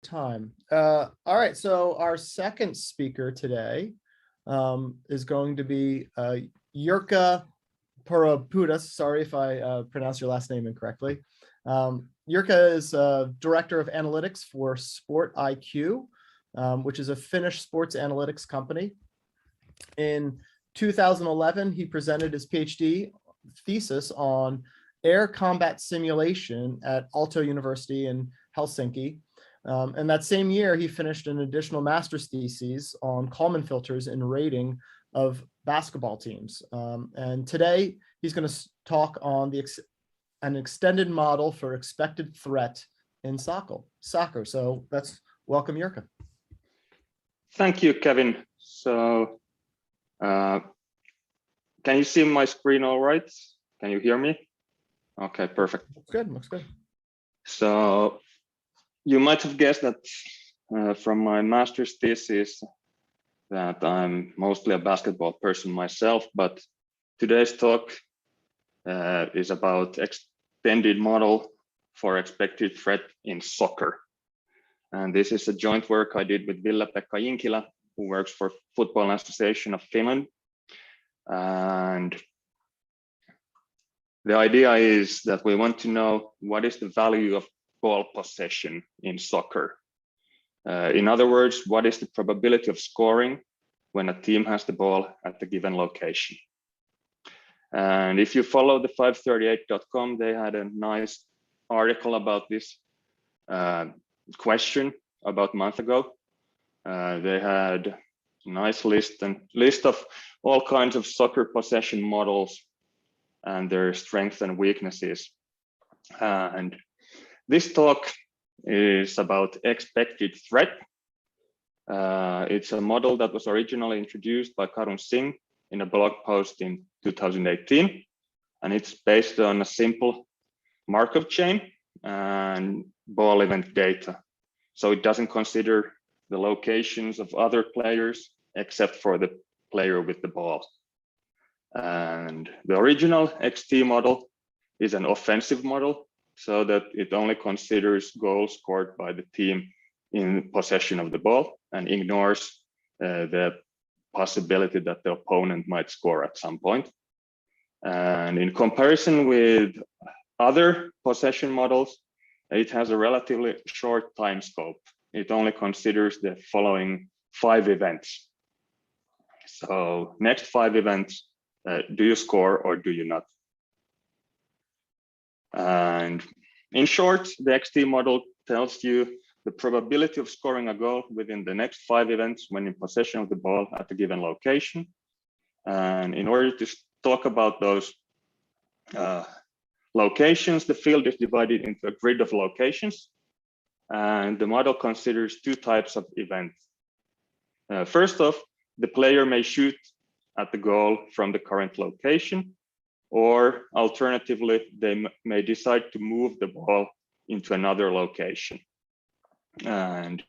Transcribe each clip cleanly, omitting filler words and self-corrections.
time. All right, so our second speaker today is going to be Jirka Poropudas. Sorry if I pronounced your last name incorrectly. Jirka is Director of Analytics for Sport IQ, which is a Finnish sports analytics company. In 2011, he presented his PhD thesis on air combat simulation at Aalto University in Helsinki. And that same year, he finished an additional master's thesis on Kalman filters and rating of basketball teams. And today, he's going to talk on an extended model for expected threat in soccer. So let's welcome Jirka. Thank you, Kevin. So can you see my screen all right? Can you hear me? Okay, perfect. Looks good. So you might have guessed that from my master's thesis that I'm mostly a basketball person myself, but today's talk is about extended model for expected threat in soccer. And this is a joint work I did with Ville-Pekka Jinkilä, who works for Football Association of Finland. And the idea is that we want to know what is the value of ball possession in soccer. In other words, what is the probability of scoring when a team has the ball at the given location? And if you follow the 538.com, they had a nice article about this question about a month ago. They had a nice list of all kinds of soccer possession models and their strengths and weaknesses. And this talk is about expected threat. It's a model that was originally introduced by Karun Singh in a blog post in 2018. And it's based on a simple Markov chain and ball event data. So it doesn't consider the locations of other players except for the player with the ball. And the original XT model is an offensive model, so that it only considers goals scored by the team in possession of the ball and ignores the possibility that the opponent might score at some point. And in comparison with other possession models, it has a relatively short time scope. It only considers the following 5 events. So next 5 events, do you score or do you not? And in short, the XT model tells you the probability of scoring a goal within the next 5 events when in possession of the ball at a given location. And in order to talk about those locations, the field is divided into a grid of locations. And the model considers 2 types of events. First off, the player may shoot at the goal from the current location, or alternatively, they may decide to move the ball into another location. And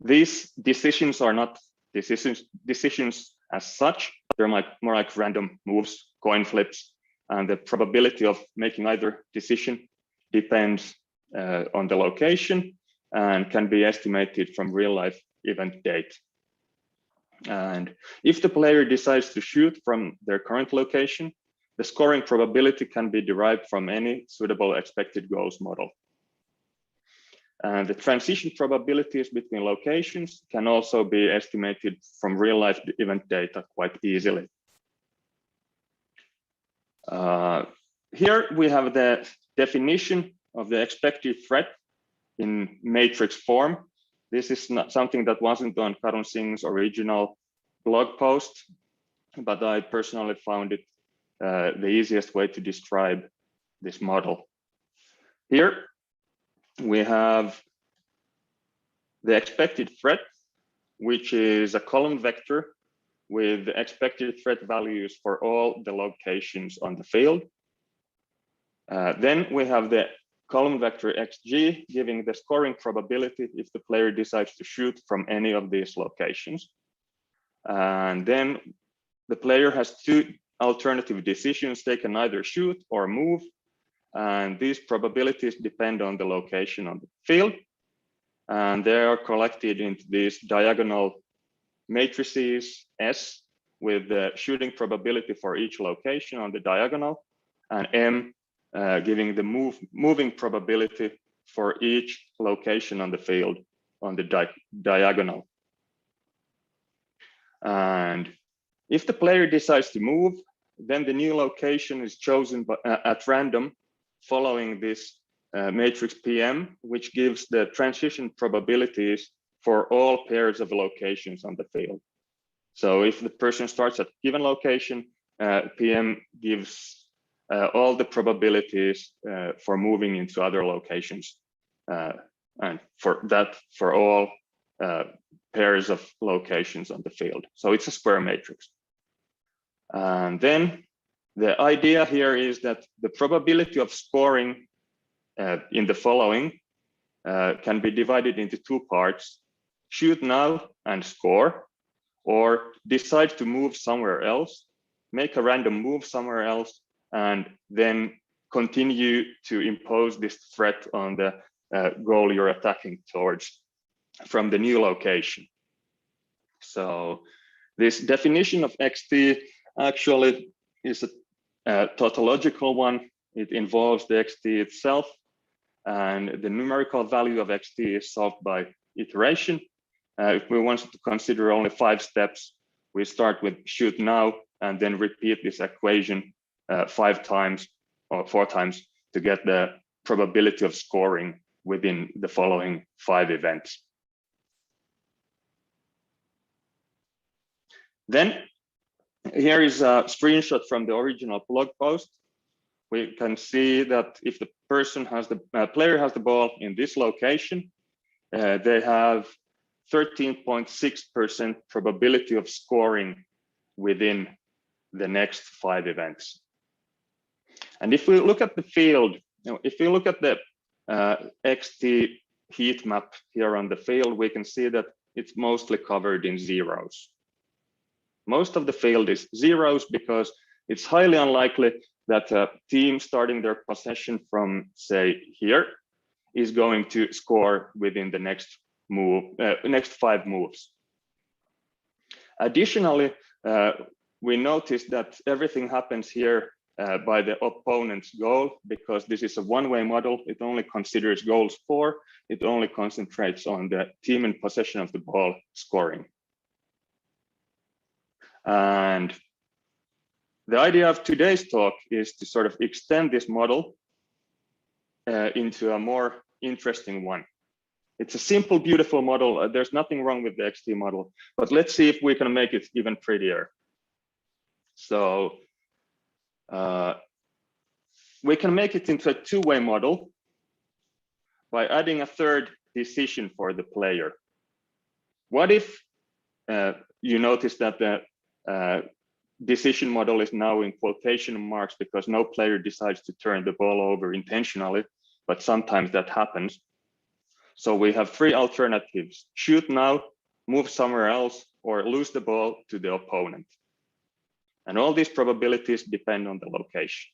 these decisions are not decisions as such. They're more like random moves, coin flips, and the probability of making either decision depends on the location and can be estimated from real life event data. And if the player decides to shoot from their current location, the scoring probability can be derived from any suitable expected goals model. And the transition probabilities between locations can also be estimated from real life event data quite easily. Here we have the definition of the expected threat in matrix form. This is not something that wasn't on Karun Singh's original blog post, but I personally found it the easiest way to describe this model. Here we have the expected threat, which is a column vector with expected threat values for all the locations on the field. Then we have the column vector xg, giving the scoring probability if the player decides to shoot from any of these locations. And then the player has 2 alternative decisions. They can either shoot or move. and these probabilities depend on the location on the field, and they are collected into these diagonal matrices S with the shooting probability for each location on the diagonal, and M giving the moving probability for each location on the field on the diagonal. And if the player decides to move, then the new location is chosen at random following this matrix PM, which gives the transition probabilities for all pairs of locations on the field. So if the person starts at a given location, PM gives all the probabilities for moving into other locations, and for all pairs of locations on the field. So it's a square matrix. And then the idea here is that the probability of scoring in the following can be divided into two parts: shoot now and score, or decide to move somewhere else, make a random move somewhere else, and then continue to impose this threat on the goal you're attacking towards from the new location. So this definition of XT actually is a tautological one. It involves the XT itself, and the numerical value of XT is solved by iteration. If we want to consider only 5 steps, we start with shoot now and then repeat this equation 5 times or 4 times to get the probability of scoring within the following 5 events. Then here is a screenshot from the original blog post. We can see that if the person has the player has the ball in this location, they have 13.6% probability of scoring within the next 5 events. And if we look at the field, if we look at the XT heat map here on the field, we can see that it's mostly covered in zeros. Most of the field is zeros because it's highly unlikely that a team starting their possession from, say, here is going to score within the next move, next 5 moves. Additionally, we notice that everything happens here by the opponent's goal, because this is a one-way model. It only considers goals for, it only concentrates on the team in possession of the ball scoring. And the idea of today's talk is to sort of extend this model into a more interesting one. It's a simple, beautiful model. There's nothing wrong with the XT model, but let's see if we can make it even prettier. So we can make it into a two-way model by adding a third decision for the player. What if you notice that the decision model is now in quotation marks because no player decides to turn the ball over intentionally, but sometimes that happens. So we have 3 alternatives: shoot now, move somewhere else, or lose the ball to the opponent. And all these probabilities depend on the location.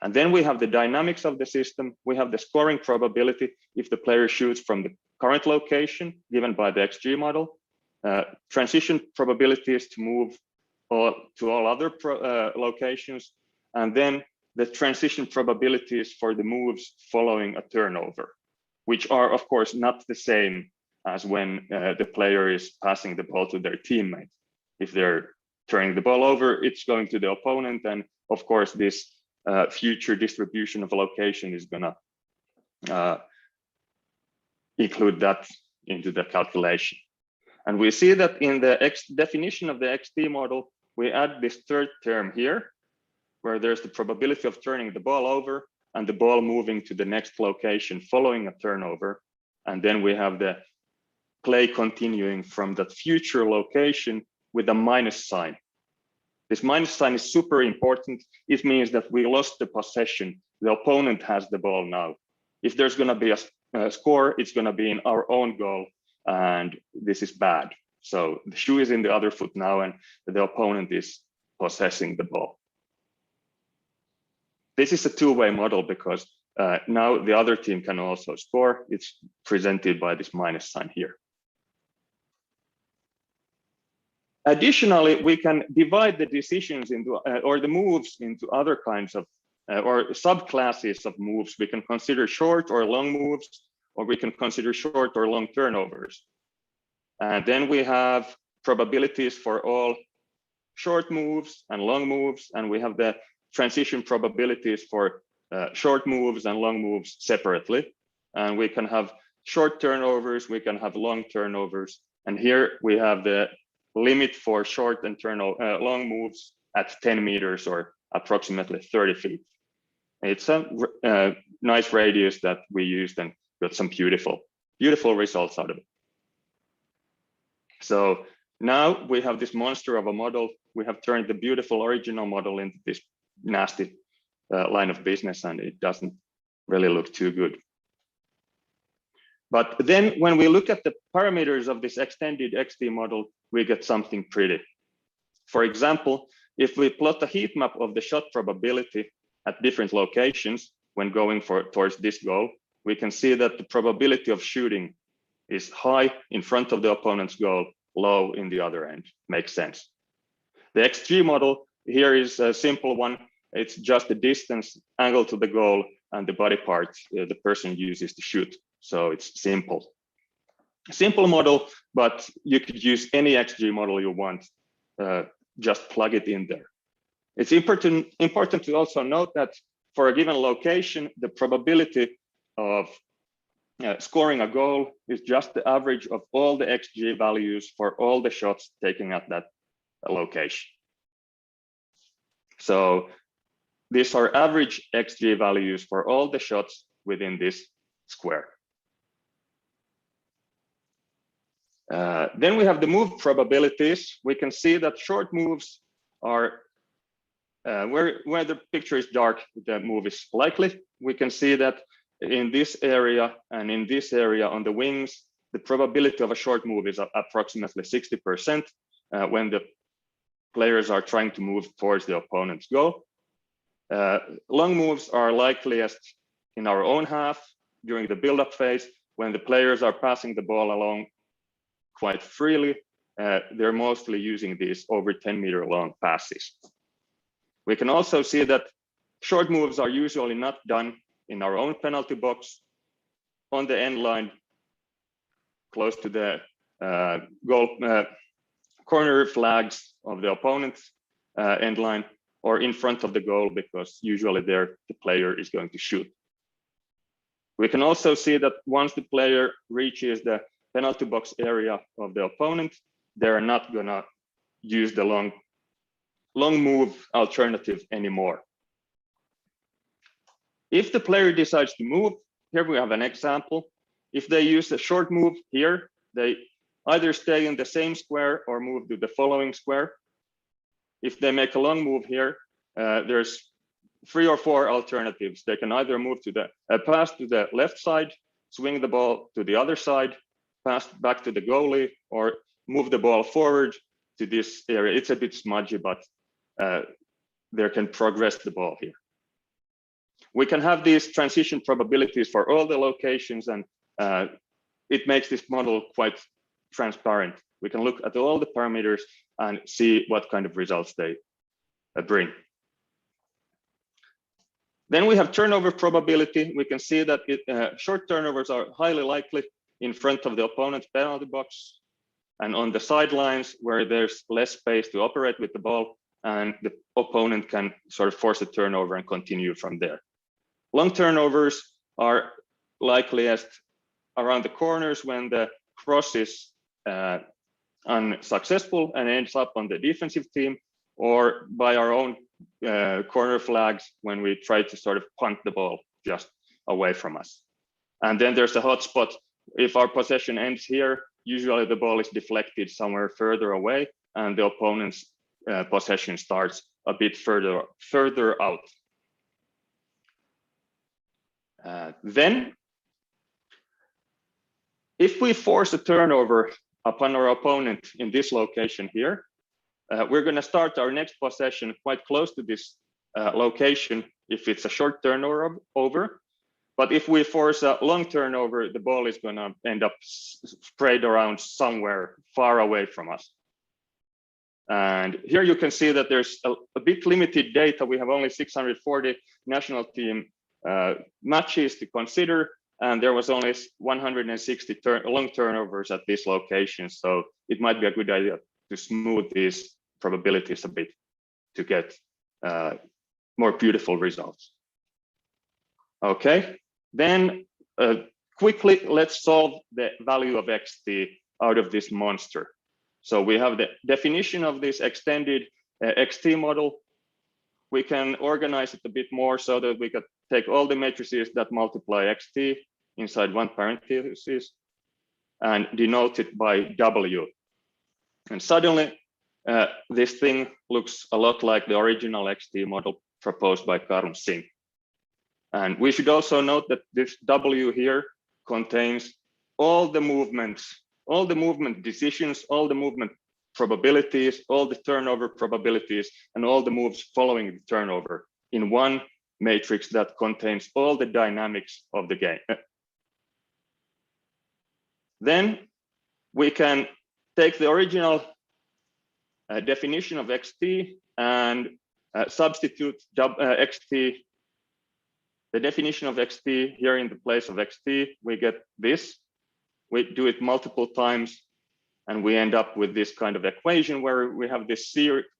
And then we have the dynamics of the system. We have the scoring probability if the player shoots from the current location given by the XG model, transition probabilities to move to all other locations, and then the transition probabilities for the moves following a turnover, which are of course not the same as when the player is passing the ball to their teammate. If they're turning the ball over, it's going to the opponent, and of course this future distribution of location is gonna include that into the calculation. And we see that in the definition of the XT model, we add this third term here, where there's the probability of turning the ball over and the ball moving to the next location following a turnover. And then we have the play continuing from that future location with a minus sign. This minus sign is super important. It means that we lost the possession. The opponent has the ball now. If there's going to be a score, it's going to be in our own goal, and this is bad. So the shoe is in the other foot now, and the opponent is possessing the ball. This is a two-way model because now the other team can also score. It's presented by this minus sign here. Additionally, we can divide the decisions into or the moves into other kinds of or subclasses of moves. We can consider short or long moves, or we can consider short or long turnovers. And then we have probabilities for all short moves and long moves, and we have the transition probabilities for short moves and long moves separately. And we can have short turnovers, we can have long turnovers, and here we have the limit for short and long moves at 10 meters or approximately 30 feet. It's a nice radius that we used and got some beautiful results out of it. So now we have this monster of a model. We have turned the beautiful original model into this nasty line of business, and it doesn't really look too good. But then when we look at the parameters of this extended XD model, we get something pretty. For example, if we plot a heat map of the shot probability at different locations when going towards this goal, we can see that the probability of shooting is high in front of the opponent's goal, low in the other end. Makes sense. The XG model here is a simple one. It's just the distance, angle to the goal, and the body part the person uses to shoot. So it's simple. Simple model, but you could use any XG model you want. Just plug it in there. It's important to also note that for a given location, the probability of scoring a goal is just the average of all the XG values for all the shots taken at that location. So these are average XG values for all the shots within this square. Then we have the move probabilities. We can see that short moves are where the picture is dark, the move is likely. We can see that in this area and in this area on the wings, the probability of a short move is approximately 60% when the players are trying to move towards the opponent's goal. Long moves are likeliest in our own half during the build-up phase when the players are passing the ball along quite freely. They're mostly using these over 10-meter long passes. We can also see that short moves are usually not done in our own penalty box, on the end line, close to the goal corner flags of the opponent's end line, or in front of the goal, because usually there the player is going to shoot. We can also see that once the player reaches the penalty box area of the opponent, they're not gonna use the long move alternative anymore. If the player decides to move, here we have an example. If they use a short move here, they either stay in the same square or move to the following square. If they make a long move here, there's 3 or 4 alternatives. They can either move to the pass to the left side, swing the ball to the other side, pass back to the goalie, or move the ball forward to this area. It's a bit smudgy, but they can progress the ball here. We can have these transition probabilities for all the locations, and it makes this model quite transparent. We can look at all the parameters and see what kind of results they bring. Then we have turnover probability. We can see that short turnovers are highly likely in front of the opponent's penalty box and on the sidelines where there's less space to operate with the ball, and the opponent can sort of force a turnover and continue from there. Long turnovers are likeliest around the corners when the cross is unsuccessful and ends up on the defensive team, or by our own corner flags when we try to sort of punt the ball just away from us. And then there's a hot spot. If our possession ends here, usually the ball is deflected somewhere further away and the opponent's possession starts a bit further out. Then, if we force a turnover upon our opponent in this location here, we're going to start our next possession quite close to this location if it's a short turnover. But if we force a long turnover, the ball is going to end up sprayed around somewhere far away from us. And here you can see that there's a bit limited data. We have only 640 national team matches to consider, and there was only 160 long turnovers at this location. So it might be a good idea to smooth these probabilities a bit to get more beautiful results. Okay, then quickly, let's solve the value of xt out of this monster. So we have the definition of this extended xt model. We can organize it a bit more so that we could take all the matrices that multiply xt inside one parenthesis and denote it by w. And suddenly, this thing looks a lot like the original xt model proposed by Karl Singh. And we should also note that this W here contains all the movements, all the movement decisions, all the movement probabilities, all the turnover probabilities, and all the moves following the turnover in one matrix that contains all the dynamics of the game. Then we can take the original definition of xt and substitute xt. The definition of xt here in the place of xt, we get this. We do it multiple times, and we end up with this kind of equation where we have this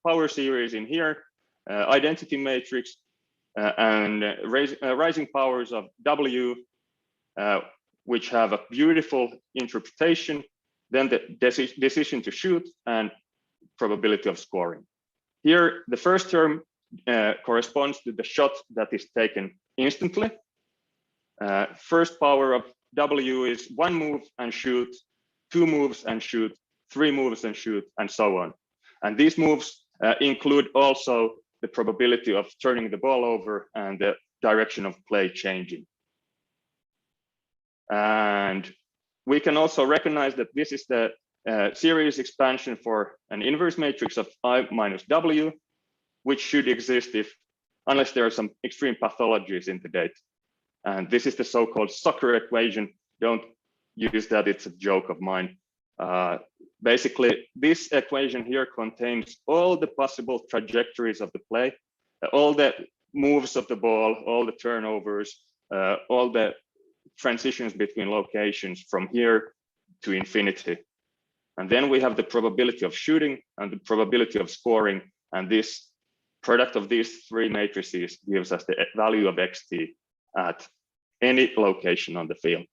power series in here, identity matrix, and rising powers of w, which have a beautiful interpretation, then the decision to shoot and probability of scoring. Here, the first term corresponds to the shot that is taken instantly. First power of w is 1 move and shoot, 2 moves and shoot, 3 moves and shoot, and so on. And these moves include also the probability of turning the ball over and the direction of play changing. And we can also recognize that this is the series expansion for an inverse matrix of I minus w, which should exist unless there are some extreme pathologies in the data. And this is the so-called soccer equation. Don't use that, it's a joke of mine. Basically, this equation here contains all the possible trajectories of the play, all the moves of the ball, all the turnovers, all the transitions between locations from here to infinity. And then we have the probability of shooting and the probability of scoring, and this product of these 3 matrices gives us the value of xt at any location on the field.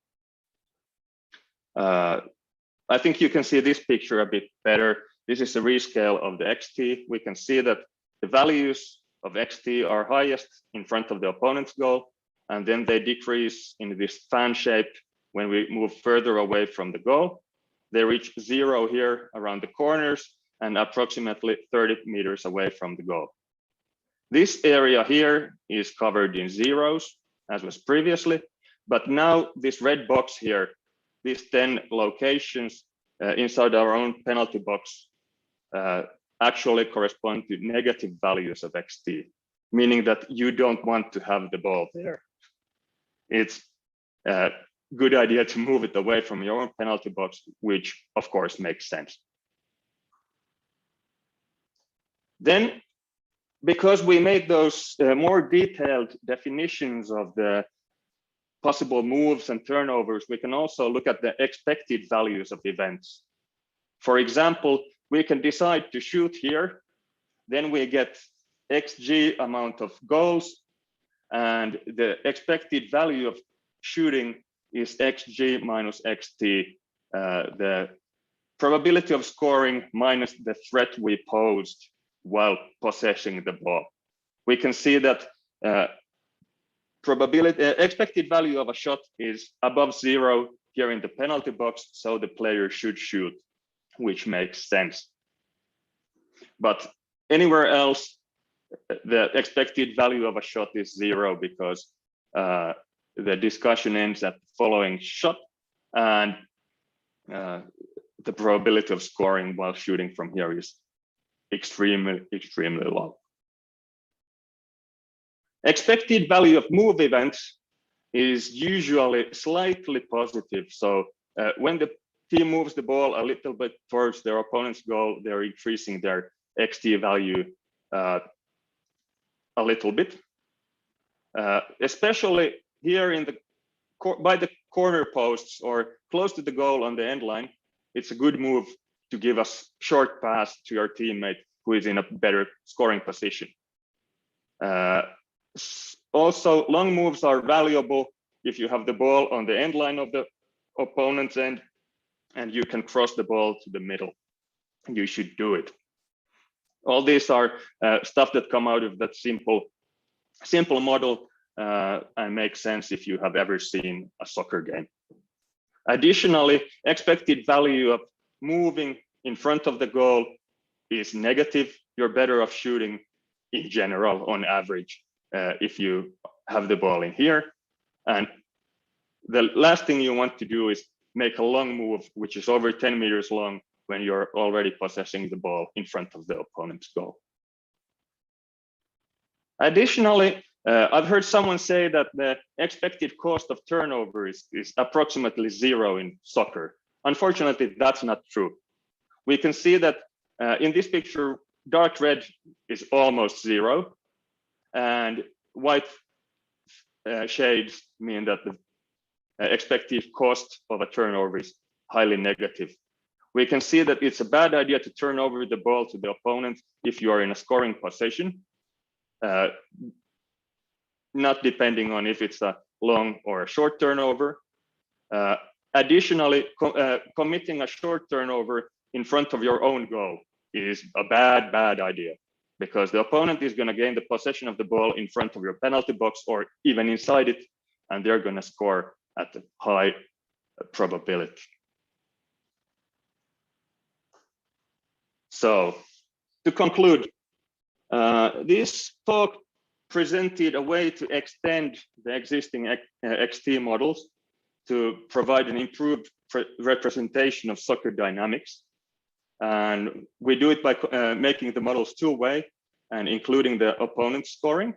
I think you can see this picture a bit better. This is a rescale of the xt. We can see that the values of xt are highest in front of the opponent's goal, and then they decrease in this fan shape when we move further away from the goal. They reach 0 here around the corners and approximately 30 meters away from the goal. This area here is covered in zeros, as was previously, but now this red box here, these 10 locations inside our own penalty box actually correspond to negative values of xt, meaning that you don't want to have the ball there. It's a good idea to move it away from your own penalty box, which of course makes sense. Then, because we made those more detailed definitions of the possible moves and turnovers, we can also look at the expected values of events. For example, we can decide to shoot here, then we get xg amount of goals, and the expected value of shooting is xg minus xt, the probability of scoring minus the threat we posed while possessing the ball. We can see that expected value of a shot is above 0 here in the penalty box, so the player should shoot, which makes sense. But anywhere else, the expected value of a shot is 0 because the discussion ends at the following shot, and the probability of scoring while shooting from here is extremely low. Expected value of move events is usually slightly positive. So when the team moves the ball a little bit towards their opponent's goal, they're increasing their XT value a little bit. Especially here in the by the corner posts or close to the goal on the end line, it's a good move to give a short pass to your teammate who is in a better scoring position. Also, long moves are valuable if you have the ball on the end line of the opponent's end and you can cross the ball to the middle. You should do it. All these are stuff that come out of that simple model and make sense if you have ever seen a soccer game. Additionally, expected value of moving in front of the goal is negative. You're better off shooting in general on average if you have the ball in here. And the last thing you want to do is make a long move, which is over 10 meters long when you're already possessing the ball in front of the opponent's goal. Additionally, I've heard someone say that the expected cost of turnover is approximately 0 in soccer. Unfortunately, that's not true. We can see that in this picture, dark red is almost 0, and white shades mean that the expected cost of a turnover is highly negative. We can see that it's a bad idea to turn over the ball to the opponent if you are in a scoring position, not depending on if it's a long or a short turnover. Additionally, committing a short turnover in front of your own goal is a bad idea, because the opponent is going to gain the possession of the ball in front of your penalty box or even inside it, and they're going to score at a high probability. So to conclude, this talk presented a way to extend the existing XT models to provide an improved representation of soccer dynamics. And we do it by making the models two-way and including the opponent scoring.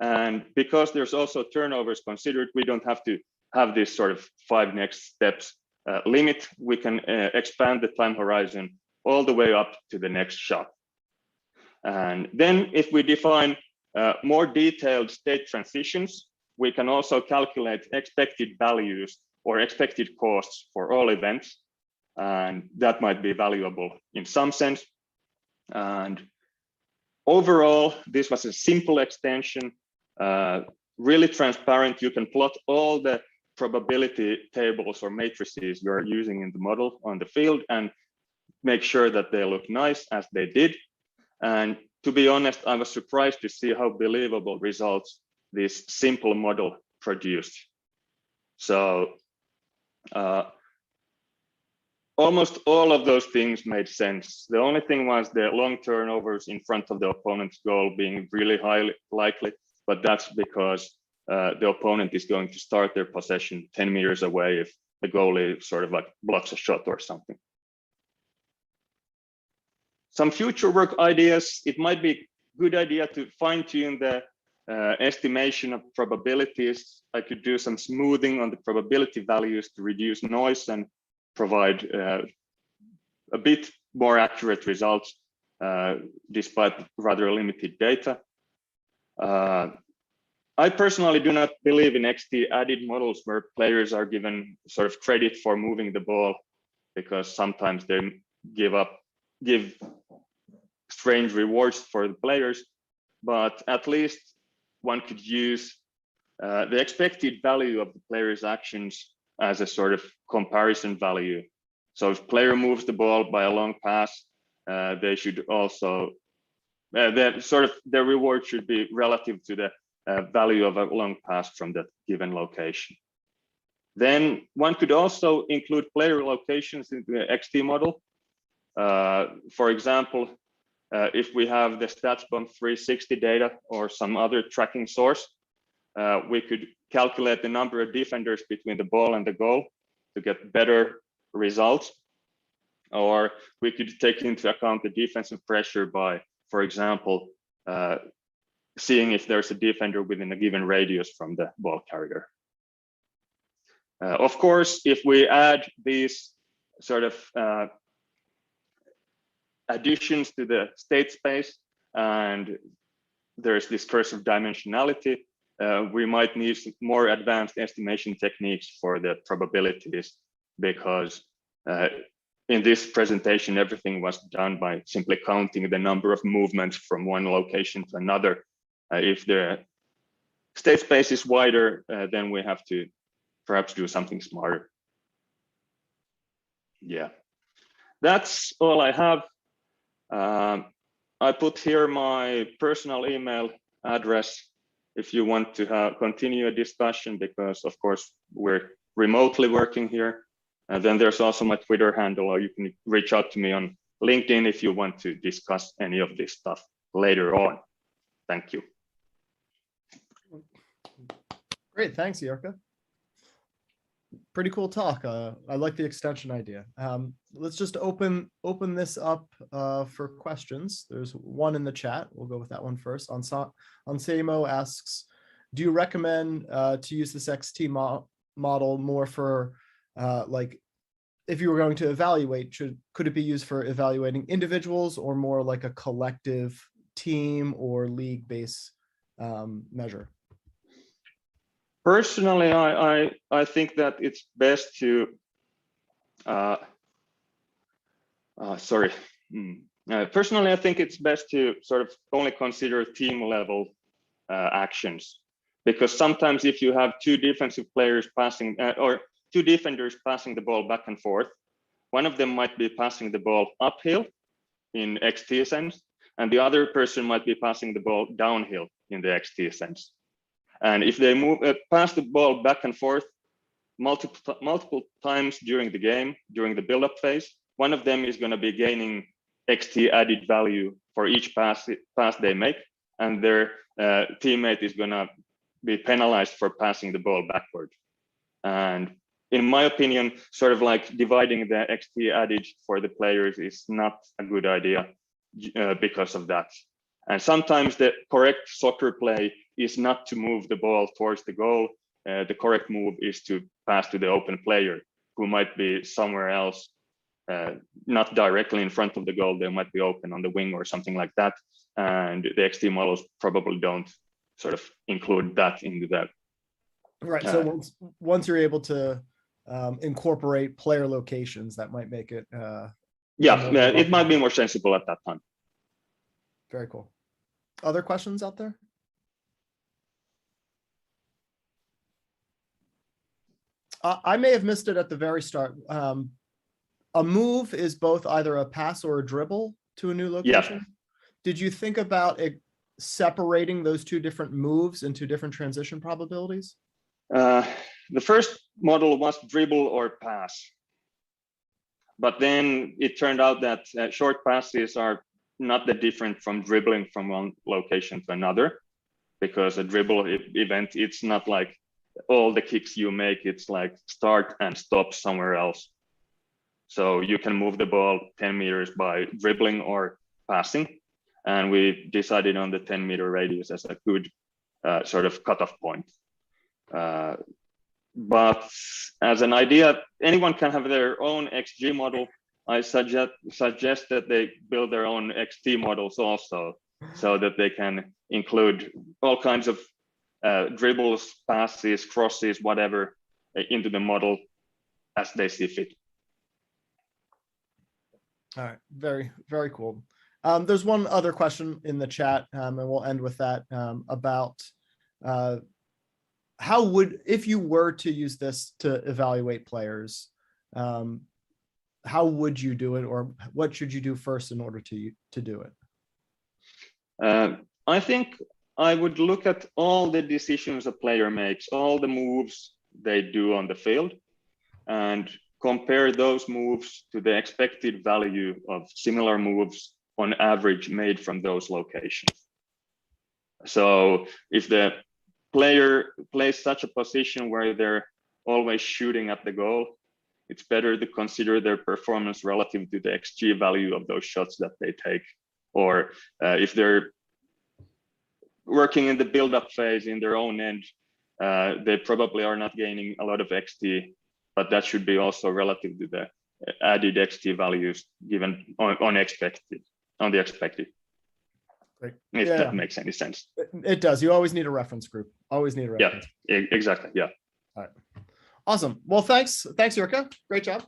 And because there's also turnovers considered, we don't have to have this sort of 5 next steps limit. We can expand the time horizon all the way up to the next shot. And then if we define more detailed state transitions, we can also calculate expected values or expected costs for all events. And that might be valuable in some sense. And overall, this was a simple extension, really transparent. You can plot all the probability tables or matrices you're using in the model on the field and make sure that they look nice, as they did. And to be honest, I was surprised to see how believable results this simple model produced. So almost all of those things made sense. The only thing was the long turnovers in front of the opponent's goal being really highly likely, but that's because the opponent is going to start their possession 10 meters away if the goalie sort of like blocks a shot or something. Some future work ideas: it might be a good idea to fine-tune the estimation of probabilities. I could do some smoothing on the probability values to reduce noise and provide a bit more accurate results despite rather limited data. I personally do not believe in XT added models where players are given sort of credit for moving the ball, because sometimes they give strange rewards for the players, but at least one could use the expected value of the player's actions as a sort of comparison value. So if player moves the ball by a long pass, they should also, their reward should be relative to the value of a long pass from that given location. Then one could also include player locations in the XT model. For example, if we have the StatsBomb 360 data or some other tracking source, we could calculate the number of defenders between the ball and the goal to get better results. Or we could take into account the defensive pressure by, for example, seeing if there's a defender within a given radius from the ball carrier. Of course, if we add these sort of additions to the state space, and there's this cursive dimensionality, we might need more advanced estimation techniques for the probabilities, because in this presentation, everything was done by simply counting the number of movements from one location to another. If the state space is wider, then we have to perhaps do something smarter. Yeah, that's all I have. I put here my personal email address if you want to continue a discussion, because of course we're remotely working here. And then there's also my Twitter handle, or you can reach out to me on LinkedIn if you want to discuss any of this stuff later on. Thank you. Great, thanks, Jirka. Pretty cool talk. I like the extension idea. Let's just open this up for questions. There's one in the chat. We'll go with that one first. Ansemo asks, do you recommend to use this XT model more for like, if you were going to evaluate, could it be used for evaluating individuals, or more like a collective team or league-based measure? Personally, I think that it's best to personally, I think it's best to sort of only consider team level actions, because sometimes if you have two defensive players passing or two defenders passing the ball back and forth, one of them might be passing the ball uphill in XT sense, and the other person might be passing the ball downhill in the XT sense. And if they pass the ball back and forth multiple times during the game, during the build-up phase, one of them is going to be gaining XT added value for each pass they make, and their teammate is going to be penalized for passing the ball backward. And in my opinion, sort of like dividing the XT added for the players is not a good idea because of that. And sometimes the correct soccer play is not to move the ball towards the goal. The correct move is to pass to the open player, who might be somewhere else, not directly in front of the goal. They might be open on the wing or something like that. And the XT models probably don't sort of include that into that. Right. So once you're able to incorporate player locations, that might make it. It might be more sensible at that time. Very cool. Other questions out there? I may have missed it at the very start. A move is both either a pass or a dribble to a new location. Yeah. Did you think about separating those two different moves into different transition probabilities? The first model was dribble or pass. But then it turned out that short passes are not that different from dribbling from one location to another, because a dribble event, it's not like all the kicks you make, it's like start and stop somewhere else. So you can move the ball 10 meters by dribbling or passing. And we decided on the 10-meter radius as a good sort of cutoff point. But as an idea, anyone can have their own XG model. I suggest that they build their own XT models also, so that they can include all kinds of dribbles, passes, crosses, whatever, into the model as they see fit. All right, very, very cool. There's one other question in the chat, and we'll end with that, about how would, if you were to use this to evaluate players, how would you do it, or what should you do first in order to do it? I think I would look at all the decisions a player makes, all the moves they do on the field, and compare those moves to the expected value of similar moves on average made from those locations. So if the player plays such a position where they're always shooting at the goal, it's better to consider their performance relative to the XG value of those shots that they take. Or if they're working in the build-up phase in their own end, they probably are not gaining a lot of XT, but that should be also relative to the added XT values given on the expected. Great. If that makes any sense. It does. You always need a reference group. Always need a reference. Yeah, exactly. Yeah. All right. Awesome. Well, thanks, Jirka. Great job.